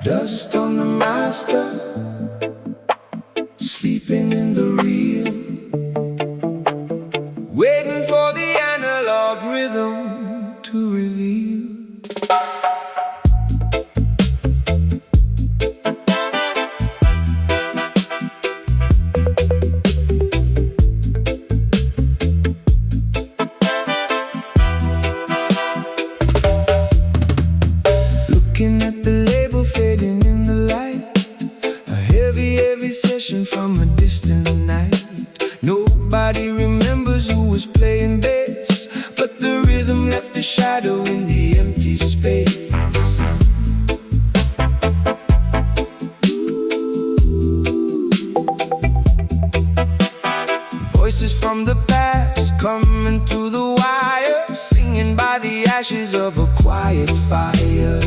Dust on the master, sleeping in the real, waiting for the analog rhythm to reveal. Looking at the label fading in the light, a heavy session from a distant night. Nobody remembers who was playing bass, but the rhythm left a shadow in the empty space. Voices from the past coming through the wire, singing by the ashes of a quiet fire.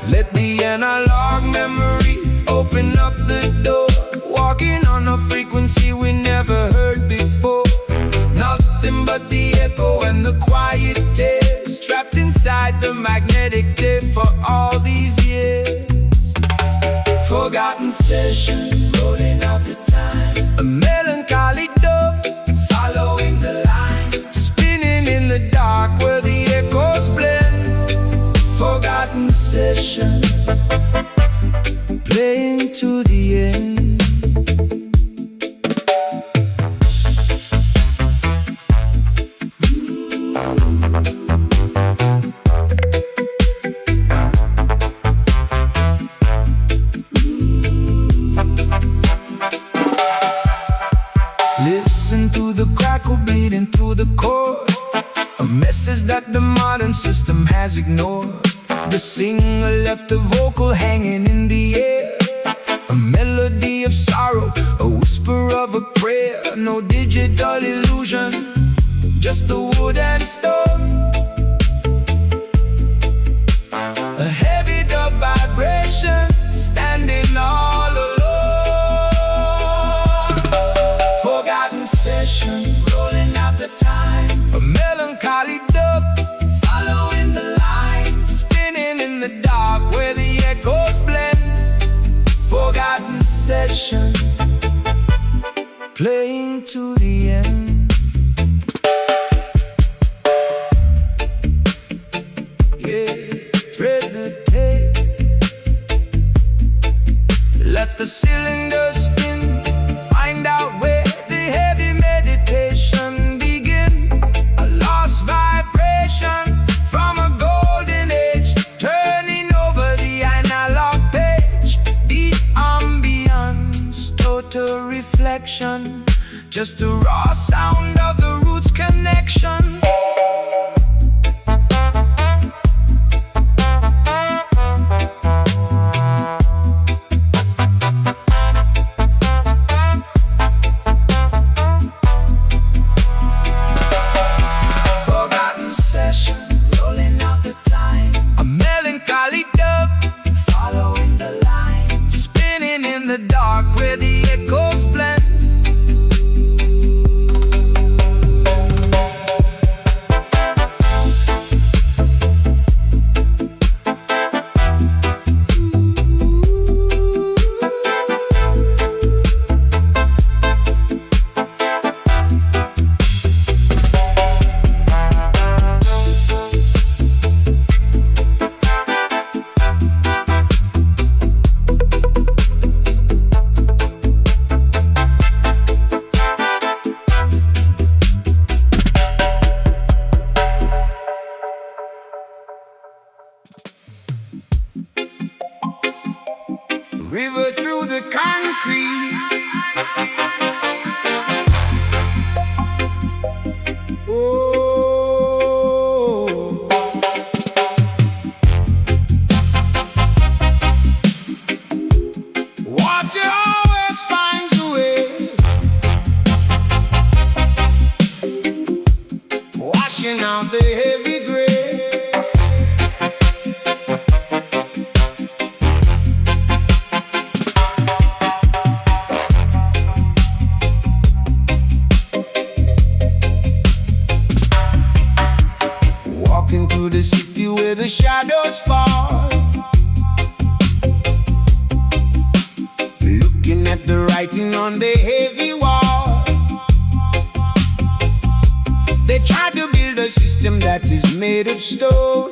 Let the analog memory open up the door, walking on a frequency we never heard before. Nothing but the echo and the quiet tears, trapped inside the magnetic tape for all these years. Forgotten session, rolling out the time, a melancholy dub, following the line, spinning in the dark where the echoes blend. Forgotten session, playing to the end. Listen to the crackle bleeding through the core, a message that the modern system has ignored. The singer left a vocal hanging in the air, a melody of sorrow, a whisper of a prayer. No digital illusion, just the wood and stone. A heavy dub vibration, standing all alone. Forgotten session, rolling out the time, a melancholy dub, following the line, spinning in the dark where the echoes blend. Forgotten session, playing to the end. Yeah, spread the tape, let the cylinder spin, find out where the heavy meditation begin. A lost vibration from a golden age, turning over the analog page. The ambience, total reflection, just the raw sound of the roots connection. Forgotten session, rolling out the time, a melancholy dub, following the line, spinning in the dark where the echoes blend. River through the concrete, oh, water always finds a way, washing out the heavy gray. Walking through the city where the the shadows fall. Looking at the writing on the heavy wall. They try to build a system that is made of stone,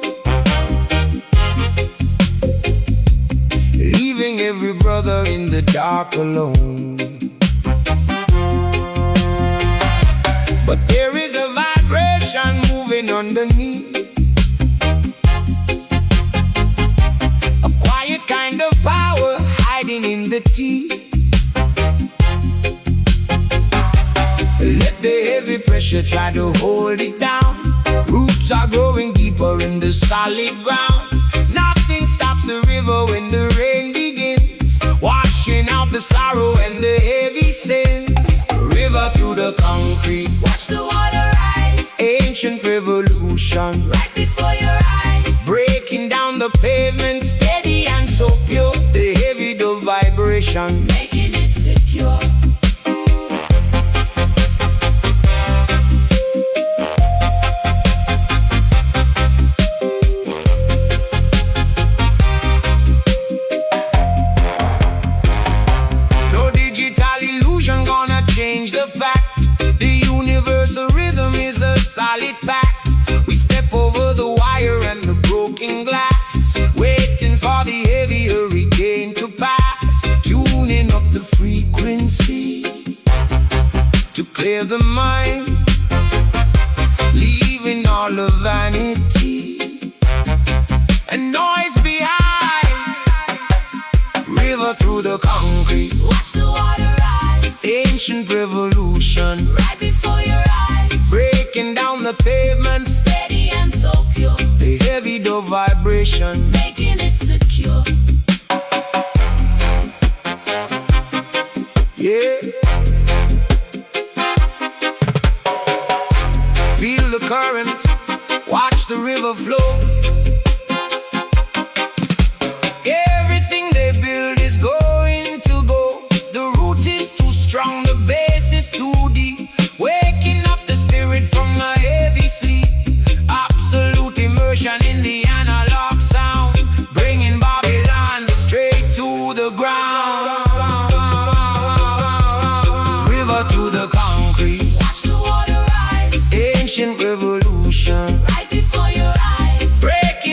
leaving every brother in the dark alone. But there is a vibration moving underneath, a quiet kind of power hiding in the teeth. Let the heavy pressure try to hold it down. Roots are growing deeper in the solid ground. Nothing stops the river when the rain begins, washing out the sorrow and the heavy sins. River through the concrete, Watch the water rise, ancient revolution, right before your eyes. breaking down the pavement, steady and so pure. The heavy dove vibration, Making it secure. no digital illusion gonna change the fact. The universal rhythm is a solid pact. We step over the wire and the broken glass, waiting for the heavy hurricane to pass, tuning up the frequency to clear the mind, leaving all the vanity and noise behind. River through the concrete, Watch the water rise, ancient revolution, right before your eyes. breaking down the pavement, Steady and so pure, the heavy dove vibration. making it secure. Yeah. Feel the current, watch the river flow. Everything they build is going to go. The root is too strong, the base is too deep, waking up the spirit from a heavy sleep. Absolute immersion in the analog sound, bringing Babylon straight to the ground. River through the concrete, Watch the water rise, ancient revolution, right before your eyes. breaking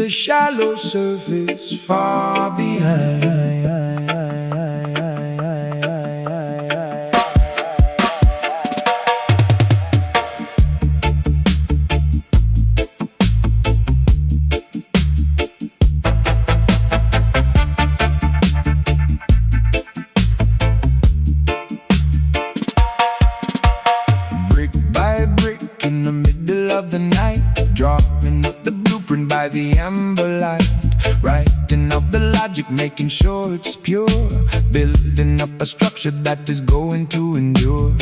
the shallow surface far behind. Brick by brick in the middle of the night, drawing up the blueprint by the amber light, writing out the logic, making sure it's pure, building up a structure that is going to endure.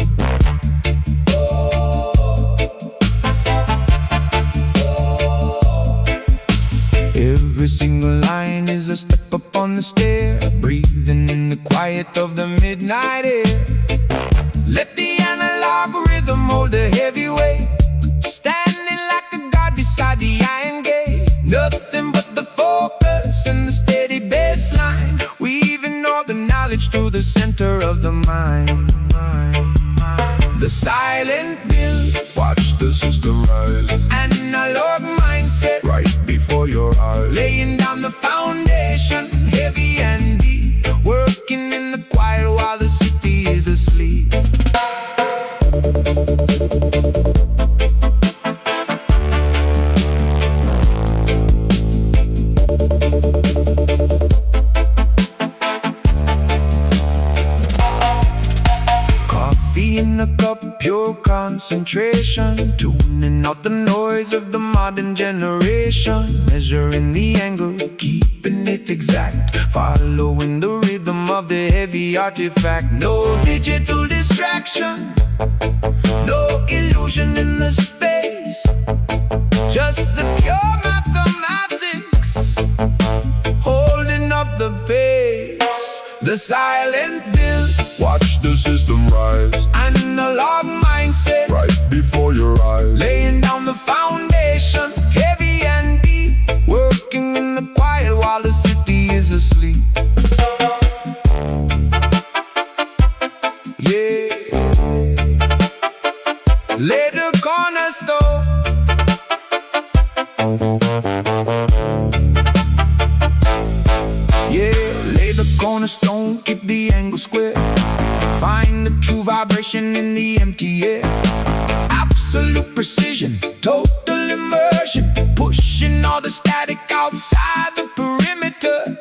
Every single line is a step up on the stair, breathing in the quiet of the midnight air. Let the analog rhythm hold the heavy weight, standing like a god beside the iron gate. Nothing but the focus and the steady bass line, weaving all the knowledge through the center of the mind. The silent build, watch the system rise. Analog mindset, right before your eyes. Laying down the foundation, heavy and deep, working in the quiet while the city is asleep. Coffee in the cup, pure concentration, tuning out the noise of the modern generation. Measuring the angle, keeping it exact, following the rhythm of the heavy artifact. No digital distraction, no illusion in the space, just the pure mathematics, holding up the pace. The silent build, watch the system rise. Analog mindset, right before your eyes. Laying down the foundation, heavy and deep, working in the quiet while the city is asleep. Yeah, lay the cornerstone. Yeah, lay the cornerstone, keep the angle square, find the true vibration in the empty air. Absolute precision, total immersion, pushing all the static outside the perimeter.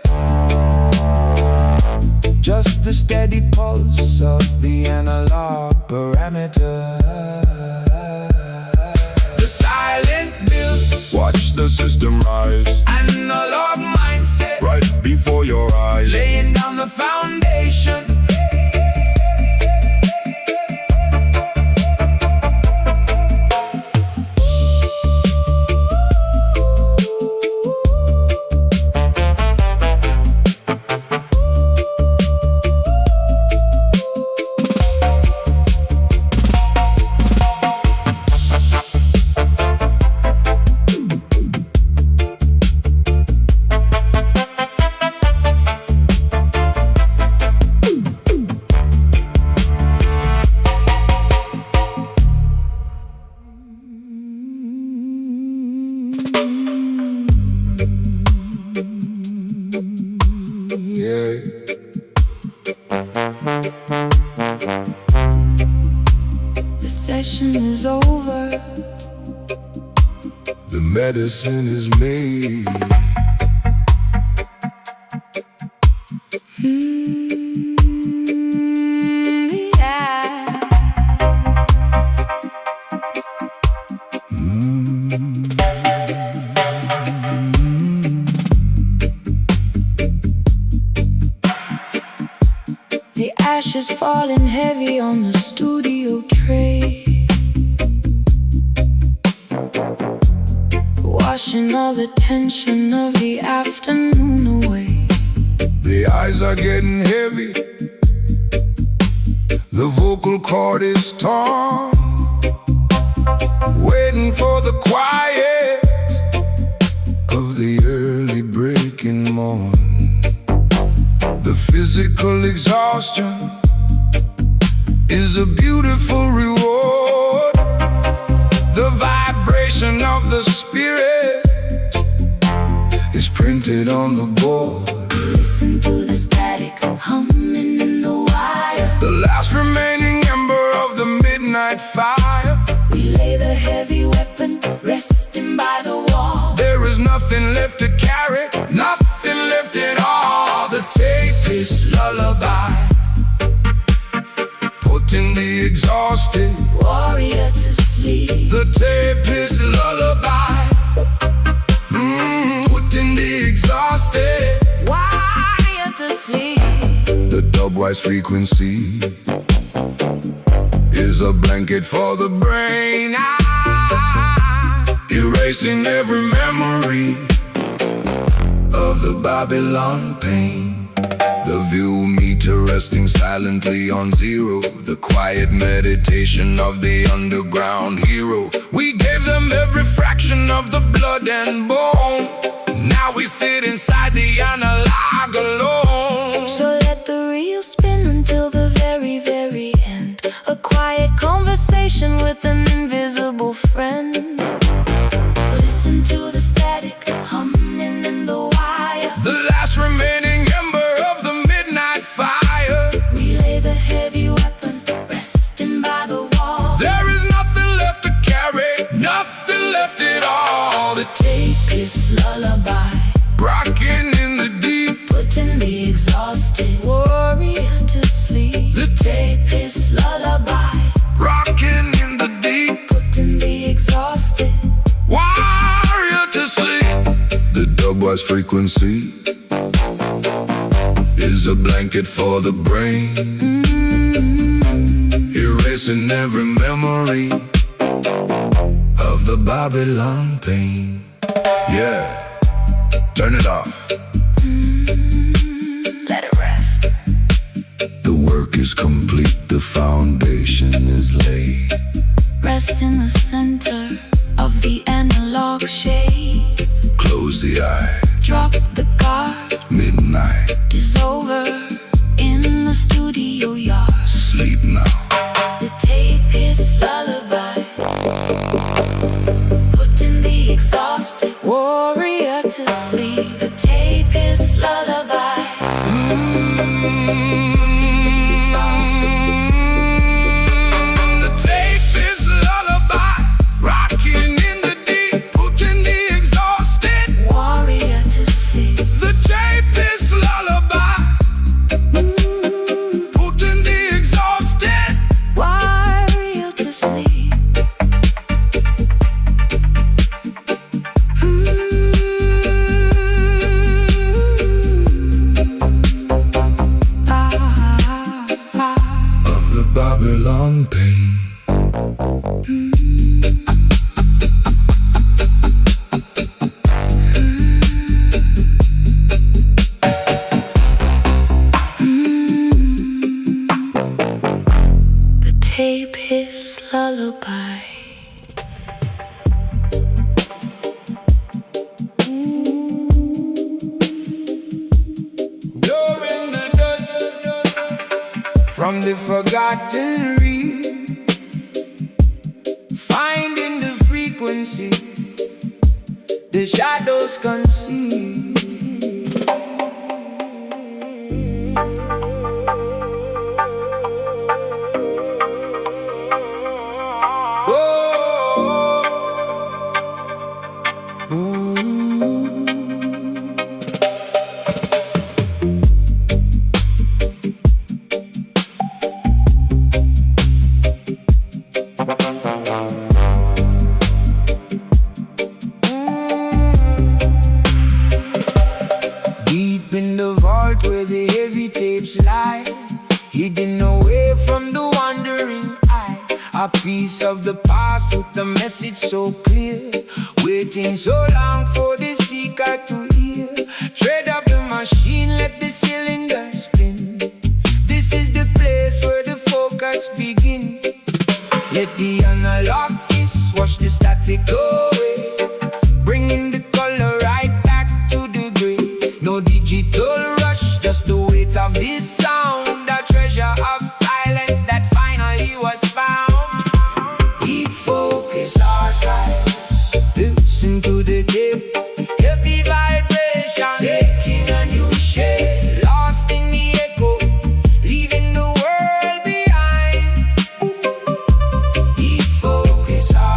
Just the steady pulse of the analog parameter. The silent build, watch the system rise. Analog mindset, right before your eyes. Laying down the foundation. The session is over, the medicine is made. The ashes falling heavy on the studio tray, washing all the tension of the afternoon away. The eyes are getting heavy, the vocal cord is torn, waiting for the quiet of the early breaking morn. The physical exhaustion is a beautiful reward. The vibration of the spirit lay the heavy weapon, resting by the wall. There is nothing left to carry, nothing left at all. The tape is lullaby, putting the exhausted warrior to sleep. The tape is lullaby, putting the exhausted Warrior to sleep. The dubwise frequency is a blanket for the brain, erasing every memory of the Babylon pain. The view meter resting silently on zero, the quiet meditation of the underground hero. We gave them every fraction of the blood and bone. Now we sit inside the analog alone. So let the reel spin until the very, very end. A quiet conversation with an invisible friend. Listen to the static humming in the wire. The last remaining ember of the midnight fire. Relay the heavy weapon, resting by the wall. There is nothing left to carry, nothing left at all. The tape is lullaby, rocking in the deep, putting the exhausted warrior to sleep. The tape is lullaby, rocking in the deep, putting the exhausted warrior to sleep. The dubwise frequency is a blanket for the brain, erasing every memory of the Babylon pain. Yeah, turn it off. let it rest. The work is complete, the foundation is laid. Rest in the center of the analog shade. Close the eye, Drop the guard, midnight, is over in the studio yard. sleep now. The tape is lullaby, putting the exhausted warrior to sleep. The tape is lullaby, putting the exhausted. The tape is lullaby, rocking in the deep, putting the exhausted. Warrior to sleep. The tape is lullaby, putting the exhausted. Warrior to sleep. Of the Babylon pain. The tape is lullaby. You're in the dust from the forgotten reed, finding the frequency the shadows conceal. Deep in the vault where the heavy tapes lie, hidden away from the wandering eye, a piece of the past with the message so clear, waiting so long for the seeker to hear. Trade up the machine, let the cylinder spin. This is the place where the focus begin. Let the analog kiss wash the static away, bringing the color right back to the gray. No digital rush, just the weight of this sound, a treasure of silence that finally was found. Deep focus archives, listen to the tape, heavy vibration, taking a new shape, lost in the echo, leaving the world behind. Deep focus archives.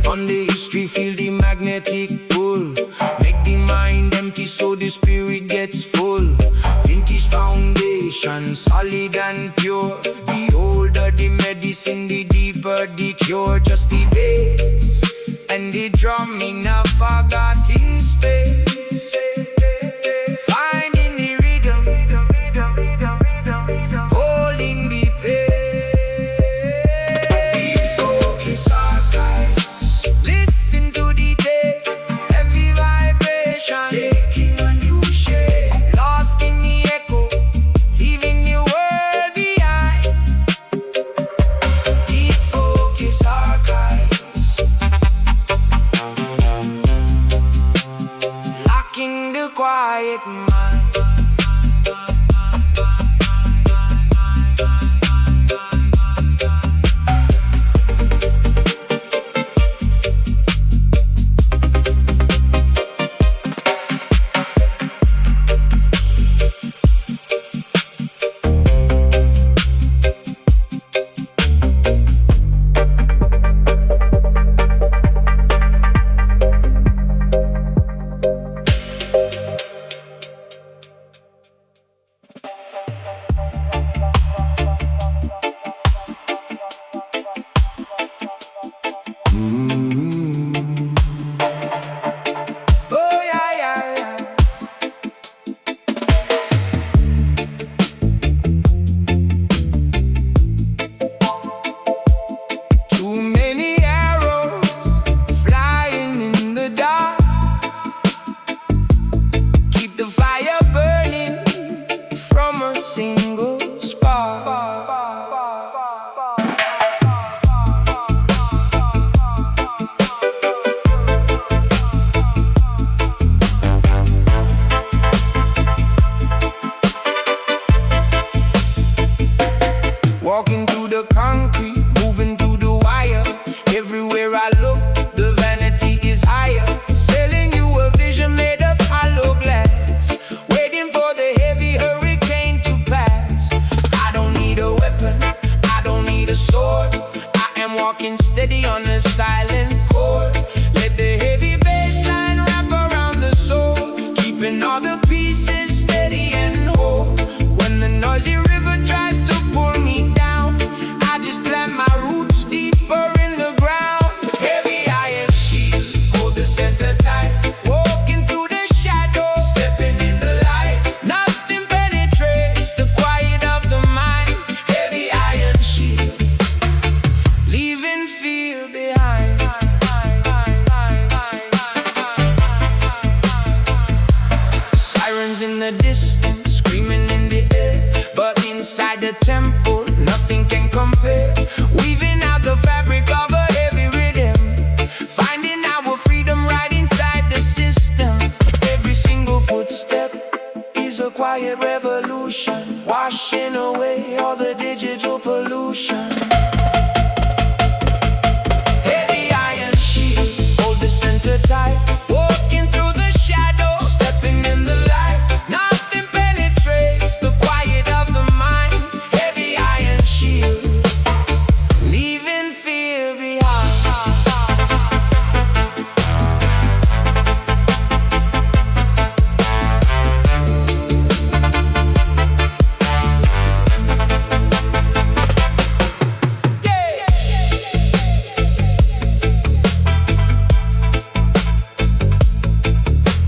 On the history, feel the magnetic pull. Make the mind empty so the spirit gets full. Vintage foundation, solid and pure. The older the medicine, the deeper the cure. Just the bass and the drum in a forgotten space. Finding the rhythm, holding the pace. Focus our guys, listen to the day, heavy vibration, taking a new shape. Lost in the echo, leaving the world behind. Deep focus our guys, locking the quiet mind. Oh yeah, yeah, yeah. Too many arrows flying in the dark. Keep the fire burning from a single spark. Walking through the concrete, moving through the wire. Everywhere I look, the vanity is higher. Selling you a vision made of hollow glass, waiting for the heavy hurricane to pass. I don't need a weapon, I don't need a sword. I am walking steady on a silent chord. Let the heavy bass line wrap around the soul, keeping all the pieces steady and whole. When the noisy river tries to pull me down, I just plant my roots deeper in the ground. Heavy iron shield, hold the center tight. Walking through the shadows, stepping in the light. Nothing penetrates the quiet of the mind. Heavy iron shield, leaving fear behind. Sirens in the distance, screaming in the air, but inside the temple, nothing can compare. Weaving out the fabric of a heavy rhythm, finding our freedom right inside the system. Every single footstep is a quiet revolution, washing away all the digital pollution. Heavy iron shield, hold the center tight. Walking through the shadows, stepping in the light. Nothing penetrates the quiet of the mind. Heavy iron shield, leaving fear behind.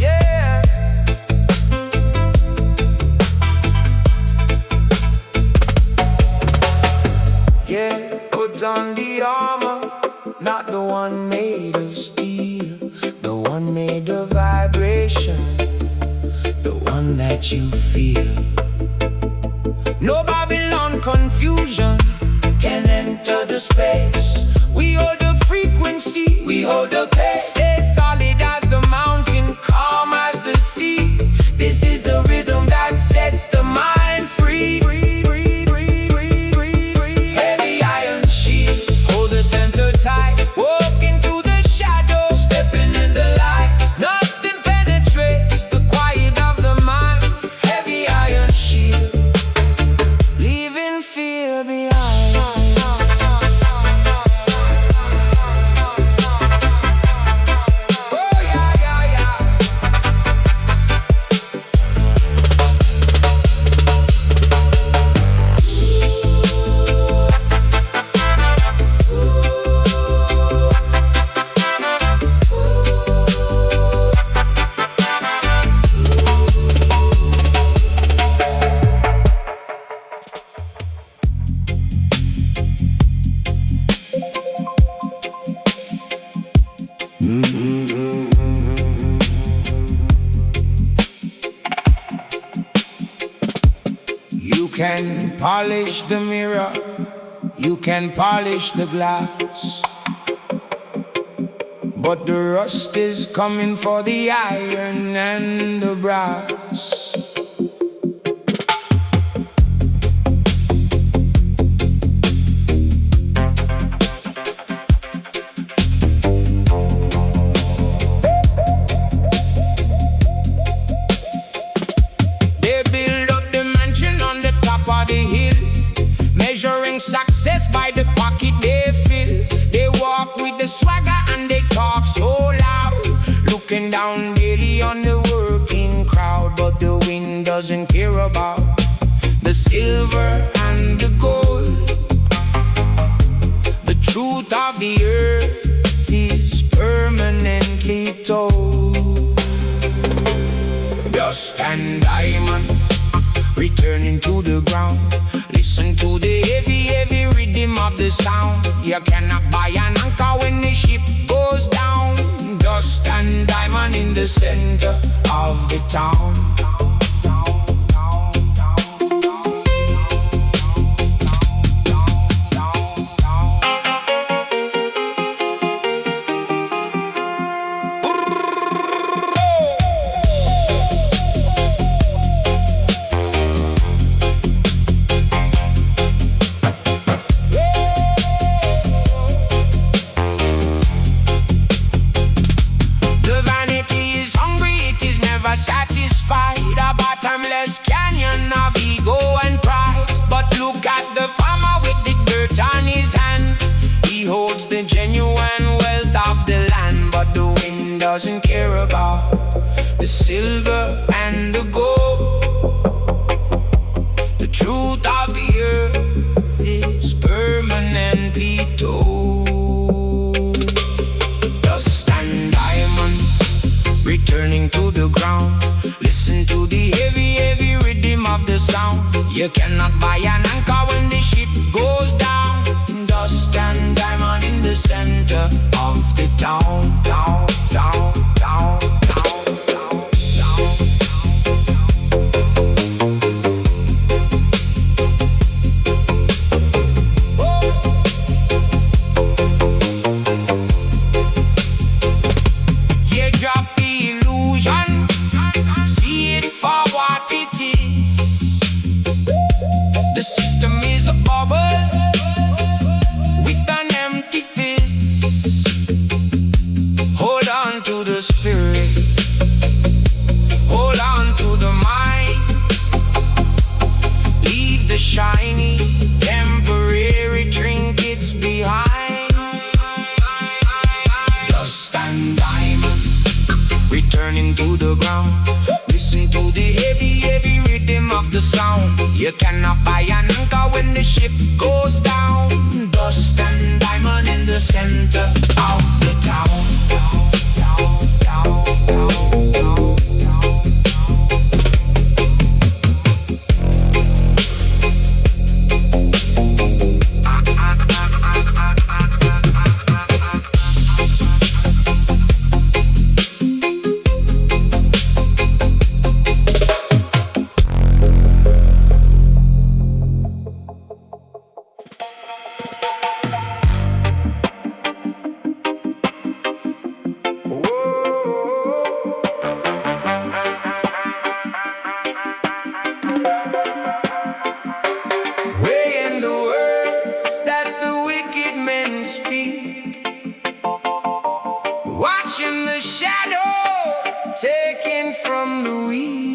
Yeah. Yeah, put on the armor, not the one made of steel, the one made of vibration, the one that you feel. No Babylon confusion can enter the space. We hold the frequency, we hold the pace. Stay solid as the mountain, calm as the sea. This is the rhythm that sets the mind free. Heavy iron shield, hold the center tight. Walking through the shadows, stepping in the light. Nothing penetrates the quiet of the mind. Heavy iron shield, leaving fear behind. polish the mirror, you can polish the glass, but the rust is coming for the iron and the brass. Success by the pocket they fill. They walk with the swagger and they talk so loud, looking down daily on the working crowd. But the wind doesn't care about the silver and the gold. The truth of the earth is permanently told. Dust and diamond returning to the ground. Listen to the heavy, heavy rhythm of the sound. You cannot buy an anchor when the ship goes down. Dust and diamond in the center of the town. Satisfied, a bottomless canyon of ego and pride. But look at the farmer with the dirt on his hand. He holds the genuine wealth of the land, but the wind doesn't care about the silver and the gold. The truth of the earth is permanently told. Dust and diamond returning to the ground. Listen to the heavy, heavy rhythm of the sound. You cannot buy an anchor when the ship goes down. Dust and diamond in the center of the town. Down, down, down, down, down, down. You drop the illusion, see it for what it is. The system is a bubble with an empty fizz. Hold on to the spirit, hold on to the mind. Leave the shiny, temporary trinkets behind. Dust and diamond returning to the ground. Listen to the heavy, heavy rhythm of the sound. You cannot buy an anchor when the ship goes down. Dust and diamond in the center of the town. Down, down, down, down, down. Watching the shadow taken from the weed.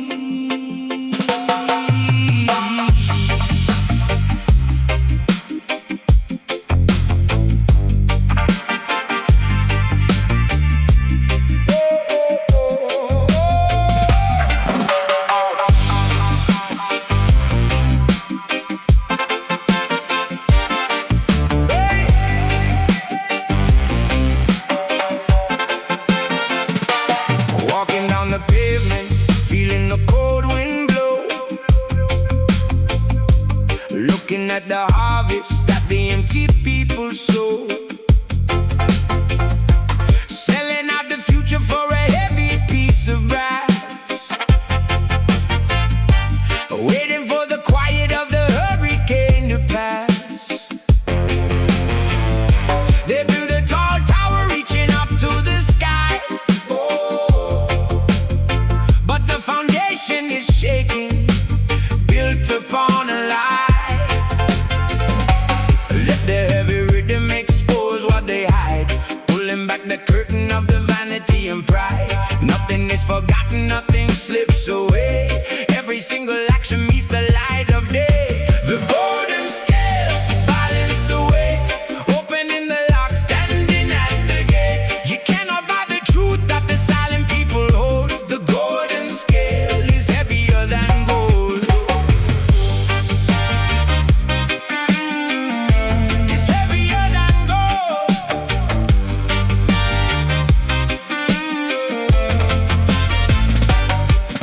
Walking down the pavement, feeling the cold wind blow. Looking at the harvest that the empty people sow. Selling out the future for a heavy piece of brass. Waiting for the quiet of the hurricane. nothing slips away. Every single action meets the light of day. The golden scale, balance the weight. Opening the lock, standing at the gate. You cannot buy the truth that the silent people hold. The golden scale is heavier than gold. It's heavier than gold.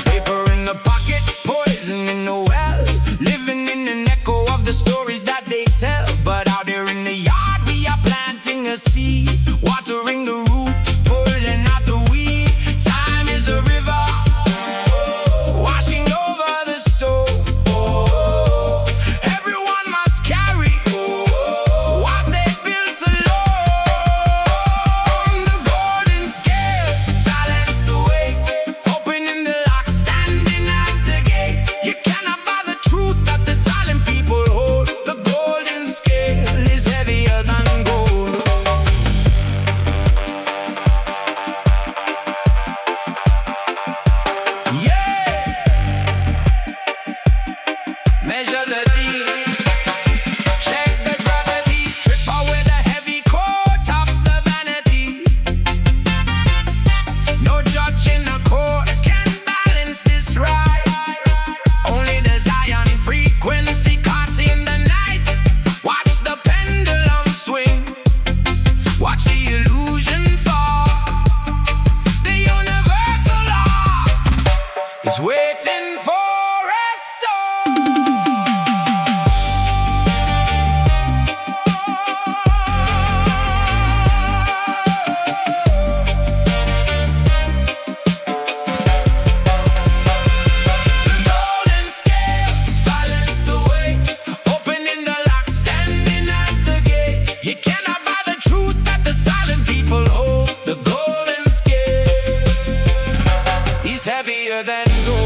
Paper in the pocket, poison in the well. Living in an echo of the stories that they tell. But out there in the yard, we are planting a seed, watering the root, pulling out the weed. Time is a river, washing over the stone. Everyone must carry what they built alone. The golden scale, balance the weight. Opening the lock, standing at the gate. You cannot buy the truth that the silent people hold. The golden scale is heavier than gold. Yeah! Measure the deep, check the gravity, strip away the heavy coat of the vanity. No judge in the court can balance this right. Only the Zion frequency caught in the night. Watch the pendulum swing, watch the illusion fall. The universal law is waiting for us all. Golden scale, balance the weight. Opening the lock, standing at the gate. You cannot buy the truth that the silent people hold. The golden scale is heavier than gold.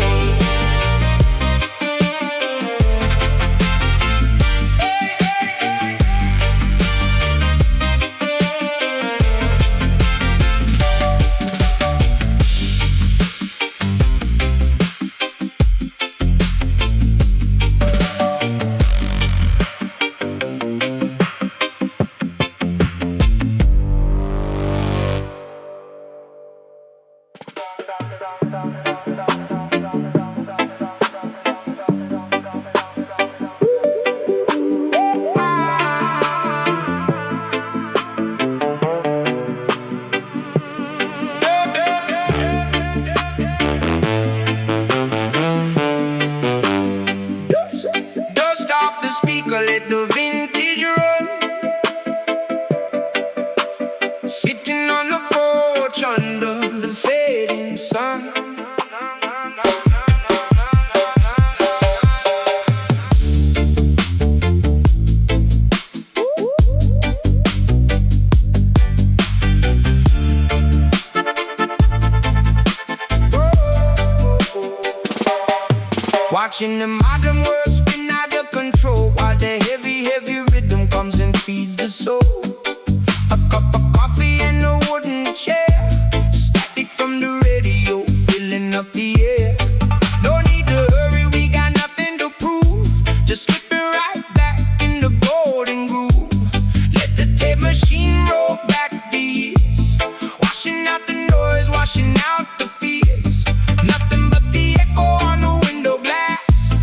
Dust off the speaker, let the vintage run. Sitting on the porch under the fading sun. Watching the modern world spin out of control, while the heavy, heavy rhythm comes and feeds the soul. A cup of coffee and a wooden chair, static from the radio, filling up the air. No need to hurry, we got nothing to prove. Just slipping right back in the golden groove. Let the tape machine roll back the years, washing out the noise, washing out the fears. Nothing but the echo on the window glass.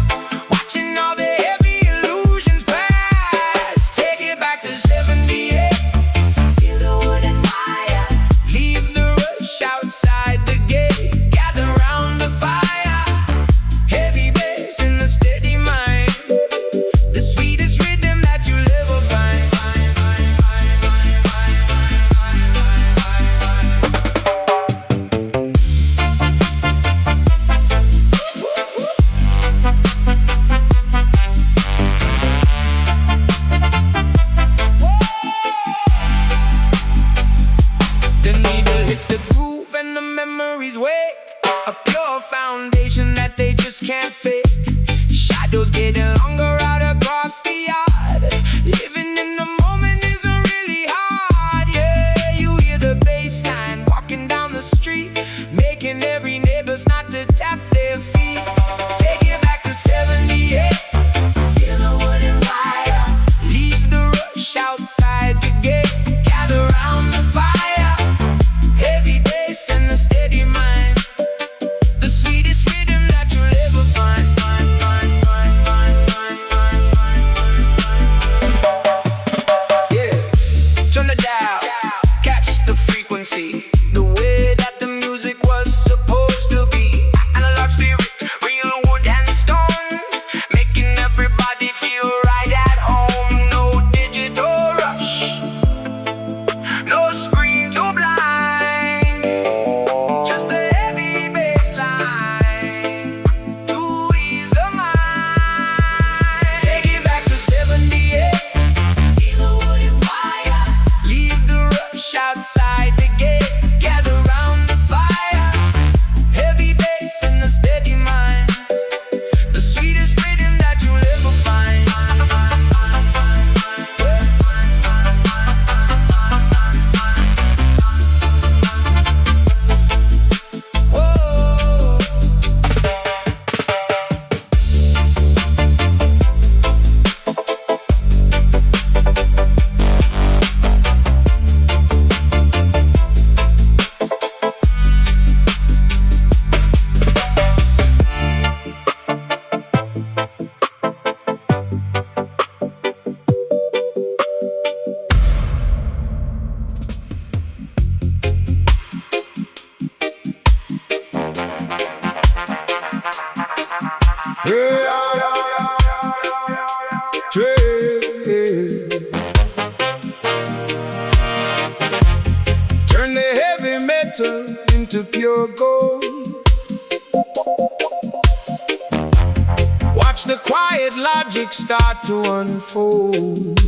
start to unfold.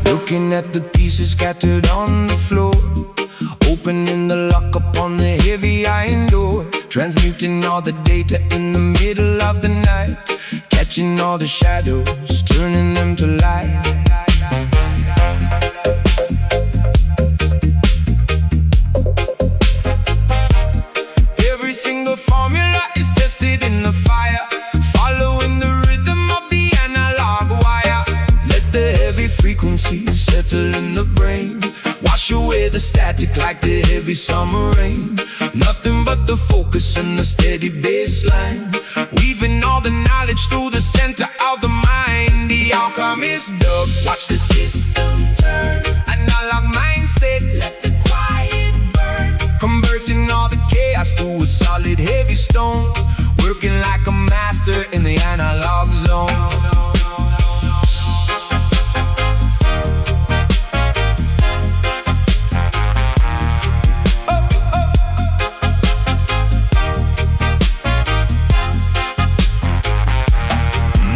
Looking at the pieces scattered on the floor, opening the lock upon the heavy iron door, transmuting all the data in the middle of the night, catching all the shadows, turning them to light. Every single formula is tested in the fire, following the rhythm of the analog wire. Let the heavy frequencies settle in the brain, wash away the static like the heavy summer rain. Nothing but the focus and the steady baseline, weaving all the knowledge through the center of the mind. The alchemist dub, watch the system turn. Analog mindset, let the quiet burn, converting all the chaos to a solid heavy stone, working like a master in the analog zone.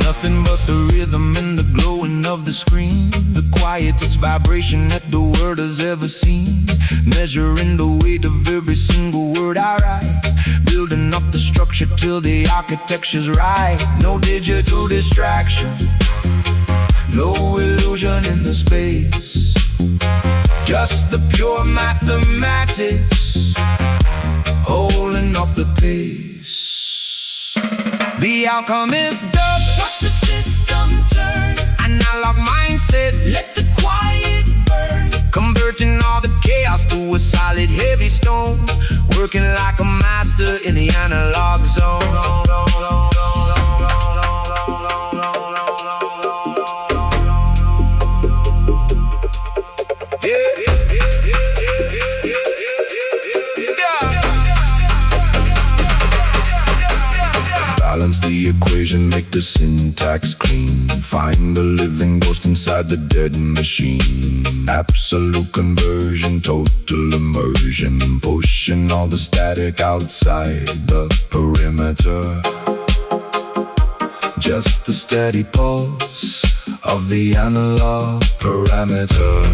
Nothing but the rhythm and the glowing of the screen, the quietest vibration that the world has ever seen, measuring the weight of every single word I write, building up the structure till the architecture's right. No digital distraction, no illusion in the space, just the pure mathematics, holding up the pace. The alchemist dub, watch the system turn. Analog mindset, let the quiet burn, converting all the chaos to a solid heavy stone, working like a master in the analog zone. Balance the equation, make the syntax clean, find the living ghost inside the dead machine. Absolute conversion, total immersion, pushing all the static outside the perimeter. Just the steady pulse of the analog parameter.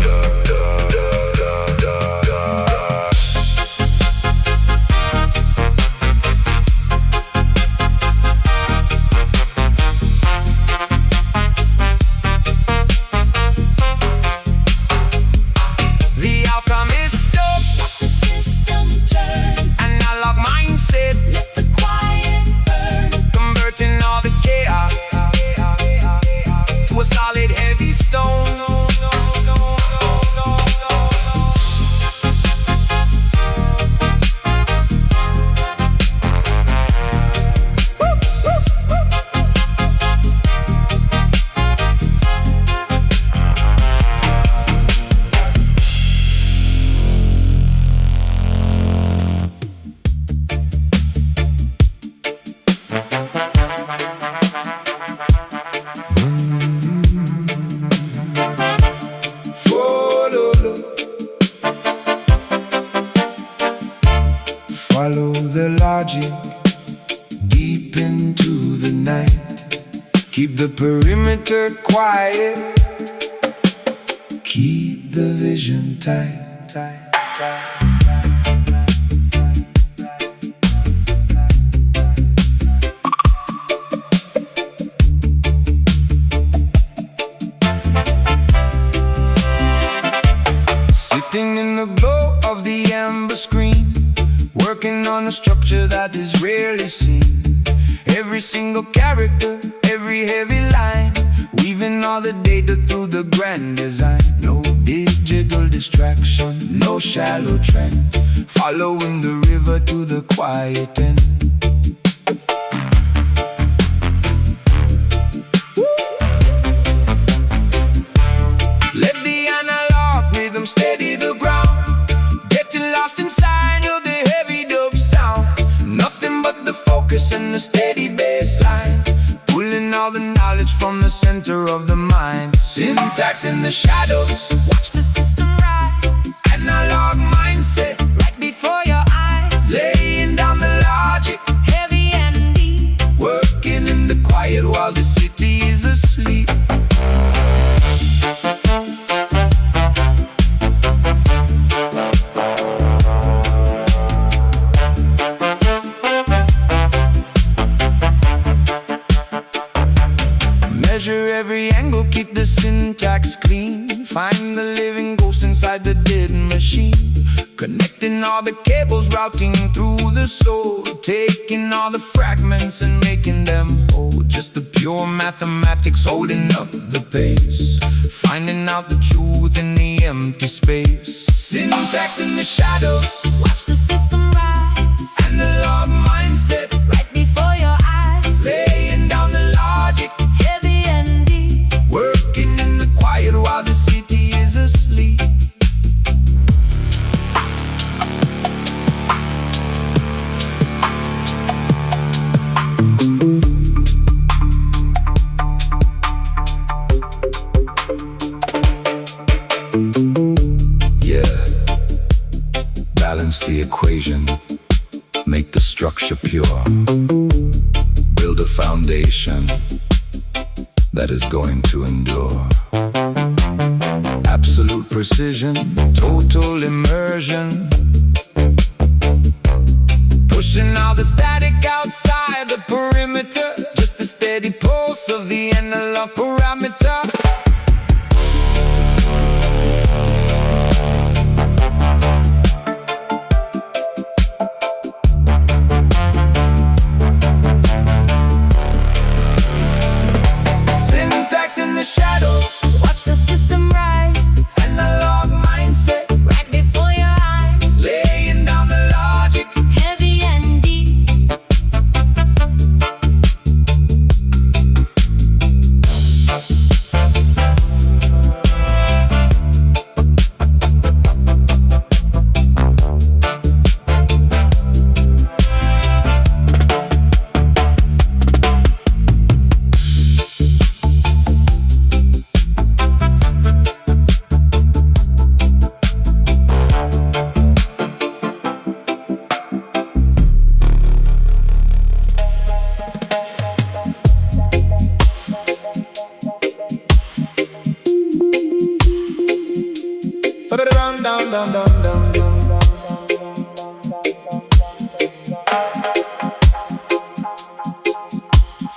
Follow the logic deep into the night, keep the perimeter quiet, keep the vision tight. Sitting in the glow of the amber screen, working on a structure that is rarely seen. Every single character, every heavy line, weaving all the data through the grand design. No digital distraction, no shallow trend, following the river to the quiet end. Let the analog rhythm steady the ground, getting lost inside of the heavy dub sound. Nothing but the focus and the steady bass line, pulling all the knowledge from the center Syntax in the shadows, Watch the system rise analog mindset, right before your eyes. laying down the logic, Heavy and deep. working in the quiet while the city is asleep. Measure every angle, keep the syntax clean. Find the living ghost inside the dead machine. Connecting all the cables, routing through the soul. Taking all the fragments and making them whole. Just the pure mathematics holding up the pace. Finding out the truth in the empty space. Syntax in the shadows, Watch the system rise analog mindset, right before your eyes. laying down the logic, Heavy and deep. working in the quiet while the city is asleep. Yeah, balance the equation, make the structure pure, build a foundation that is going to endure. Absolute precision, total immersion, pushing all the static outside the perimeter. Just the steady pulse of the analog parameter. Syntax in the shadows, Watch the system rise analog mindset, right before your eyes. laying down the logic, Heavy and deep. down, down, down, down, down.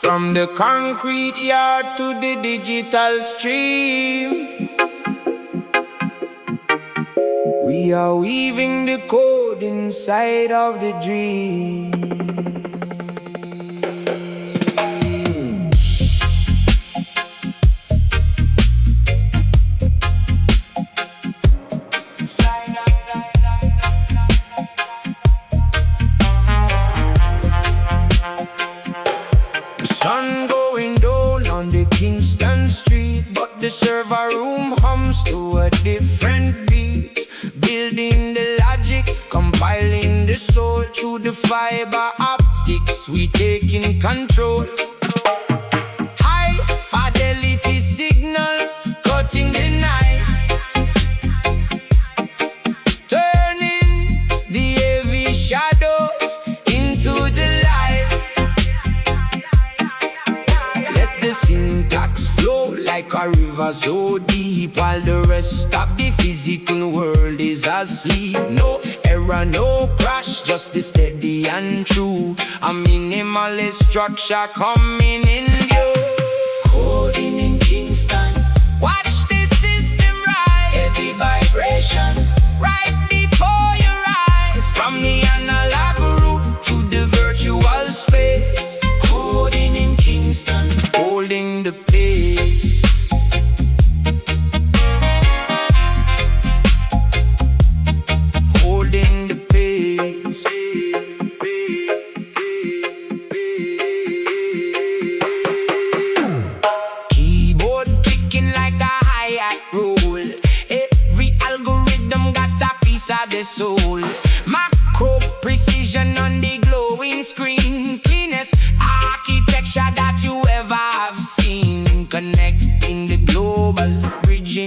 From the concrete yard to the digital stream, we are weaving the code inside of the dream. Sun going down on the Kingston street, but the server room hums to a different beat. Building the logic, compiling the soul through the fiber optics, we taking control. High fidelity signal, cutting the night, turning the heavy shadow into the light. Let the syntax flow like a river so deep, while the rest of the physical world is asleep. No error, no crash, just the steady and true. A minimalist structure coming in view. Coding in Kingston, watch the system rise. Heavy vibration right before your eyes. From the analog root to the virtual space. Coding in Kingston, holding the pace. Holding the pace. Keyboard clicking like a hi-hat roll. Every algorithm got a piece of the soul. Macro precision on the glowing screen. Cleanest architecture that you ever have seen. Connecting the global, bridging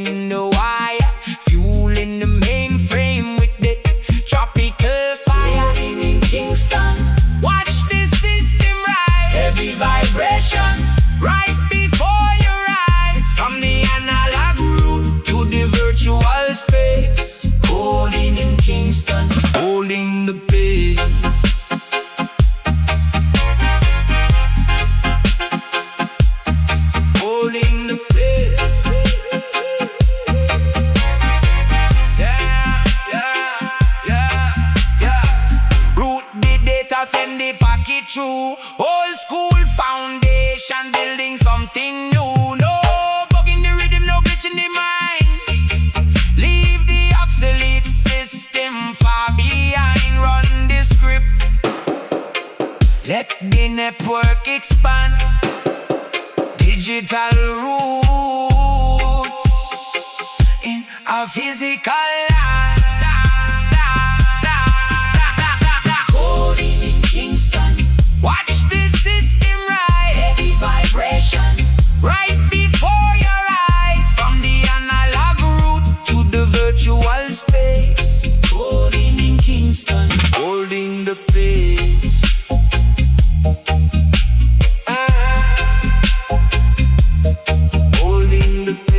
expand. Digital roots in a physical life. Coding in Kingston. Watch the system rise. Heavy vibration right before your eyes. From the analog root to the virtual space. Coding in Kingston, holding the pace. Holding the pace.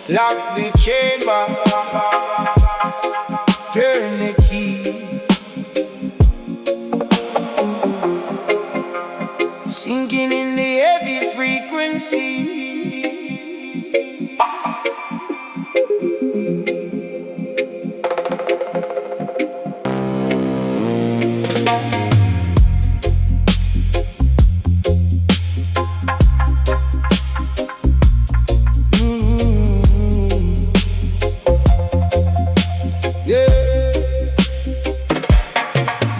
Lock the chamber, turn the key. Sinking in the heavy frequency.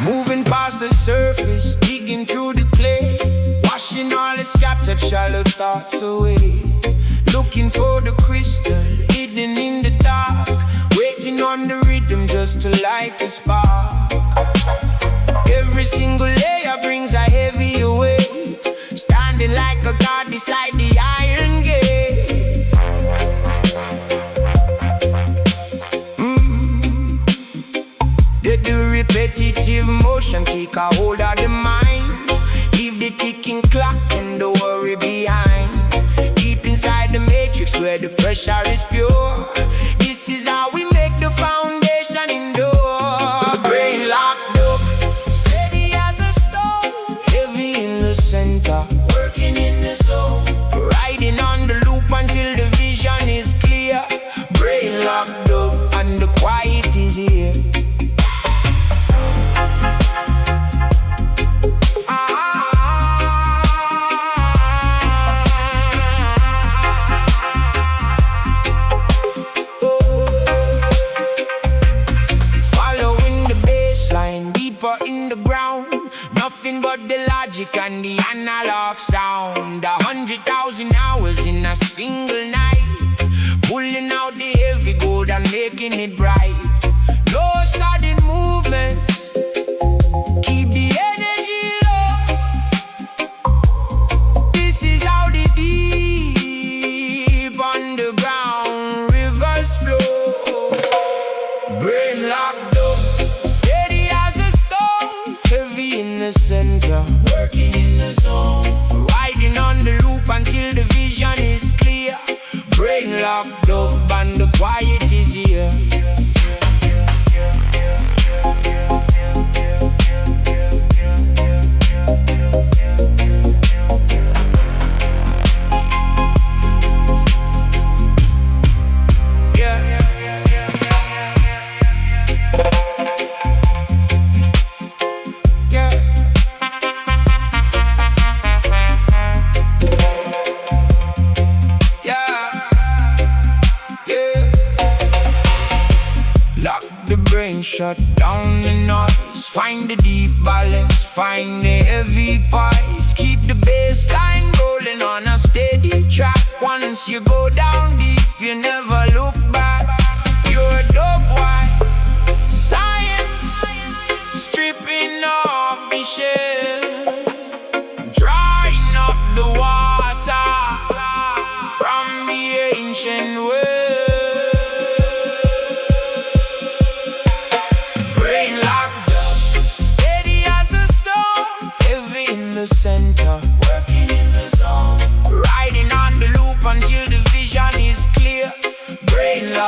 Moving past the surface, digging through the clay, washing all the scattered shallow thoughts away. Looking for the crystal hidden in the dark, waiting on the rhythm just to light the spark. Every single layer brings a heavier weight, standing like a god beside the iron gate. The repetitive motion take a hold of the mind. Leave the ticking clock and the worry behind. Deep inside the matrix where the pressure is pure. This is how we make the foundation endure. Brain locked up, steady as a stone. Heavy in the center, working in the zone. Riding on the loop until the vision is clear. Brain locked up and the quiet is here. In the ground, nothing but the logic and the analog sound. 100,000 hours in a single night, pulling out the heavy gold and making it bright. No sudden movements, keep the energy low. This is how the deep underground rivers flow. Brain locked up, steady as a stone. Heavy in the center, working in the zone. Riding on the loop until the vision is clear. Brain locked up and the quiet is here. Shut down the noise, find the deep balance, find the heavy pies. Keep the bass line rolling on a steady track. Once you go down deep, you never look back. You're dope white science, stripping off the shell, drying up the water from the ancient well. Center, working in the zone. Riding on the loop until the vision is clear. Brain locked.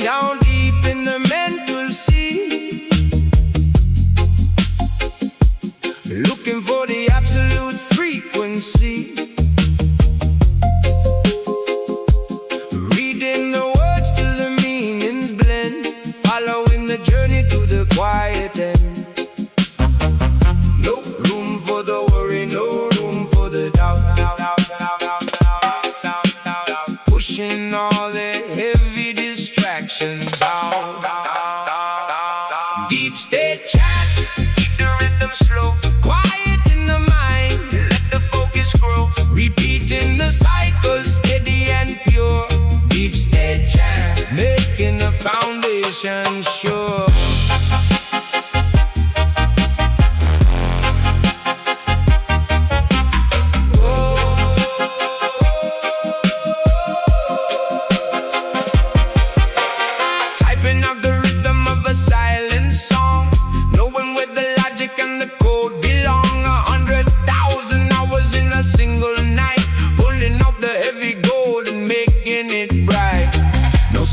down deep in the mental sea, looking for the absolute frequency. Reading the words till the meanings blend, following the journey to the quiet end. No room for the worry, no room for the doubt. Pushing all the heavy distractions out. Deep state chat, keep the rhythm slow. Quiet in the mind, let the focus grow. Repeating the cycle, steady and pure. Deep state chat, making the foundation sure.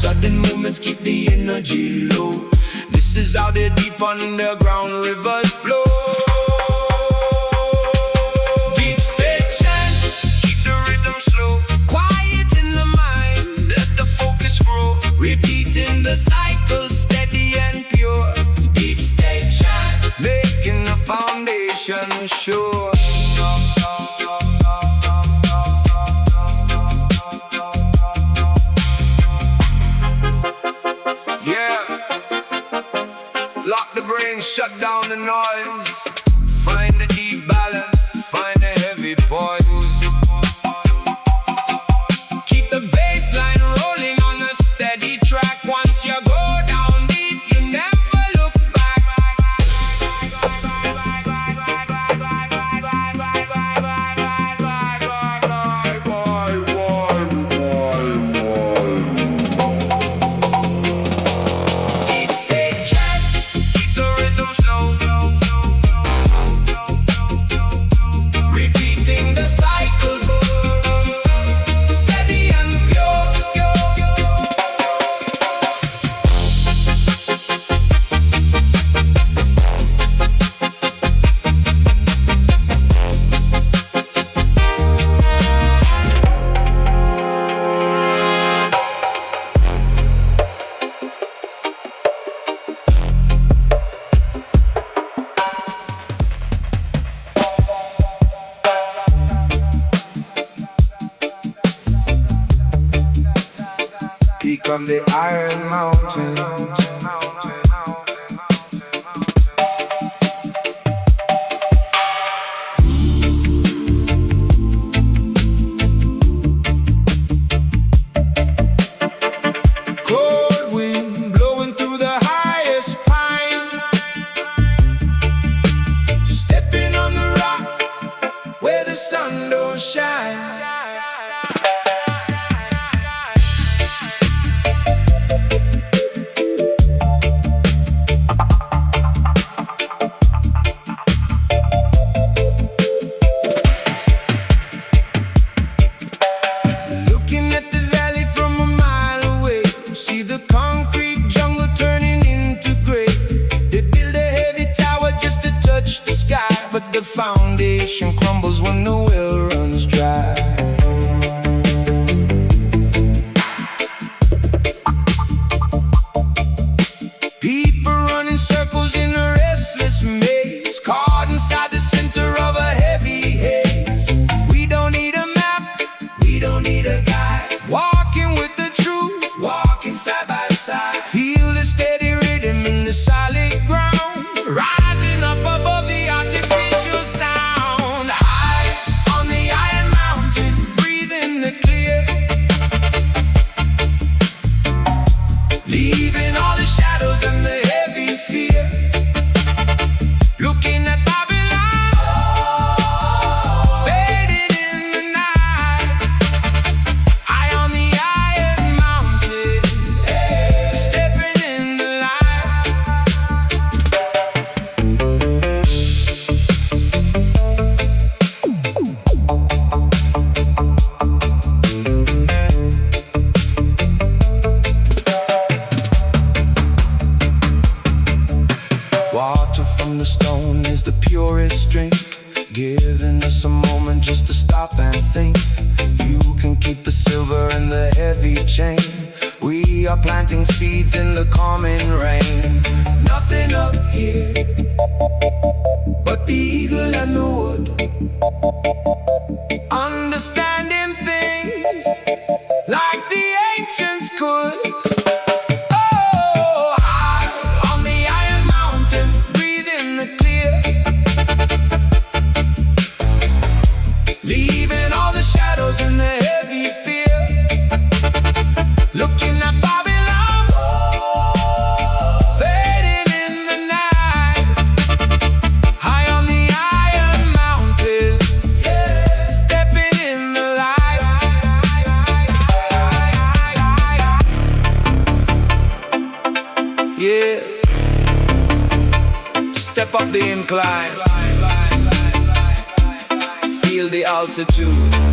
Sudden movements keep the energy low. This is how the deep underground rivers flow. Deep state chant, keep the rhythm slow. Quiet in the mind, let the focus grow. Repeating the cycle, steady and pure. Deep state chant, making the foundation sure. Lock the brain, shut down the noise. Find the deep balance, find the heavy poise. Keep the bass line rolling on a steady track. Once you go down deep, you never look back. Deep state chat, keep the rhythm slow. Repeating the cycle, steady and pure. Peak of the Iron Mountain. Cold wind blowing through the highest pine. Stepping on the rock where the sun don't shine. the stone is the purest drink, giving us a moment just to stop and think. You can keep the silver and the heavy chain. We are planting seeds in the coming rain. Nothing up here but the eagle and the wood, understanding things like the ancients could. Oh, high on the iron mountain, breathe in the clear, leaving all the shadows and the heavy fear. Looking at Babylon, fading in the night. High on the iron mountain, yeah, stepping in the light. Yeah, step up the incline, feel the altitude.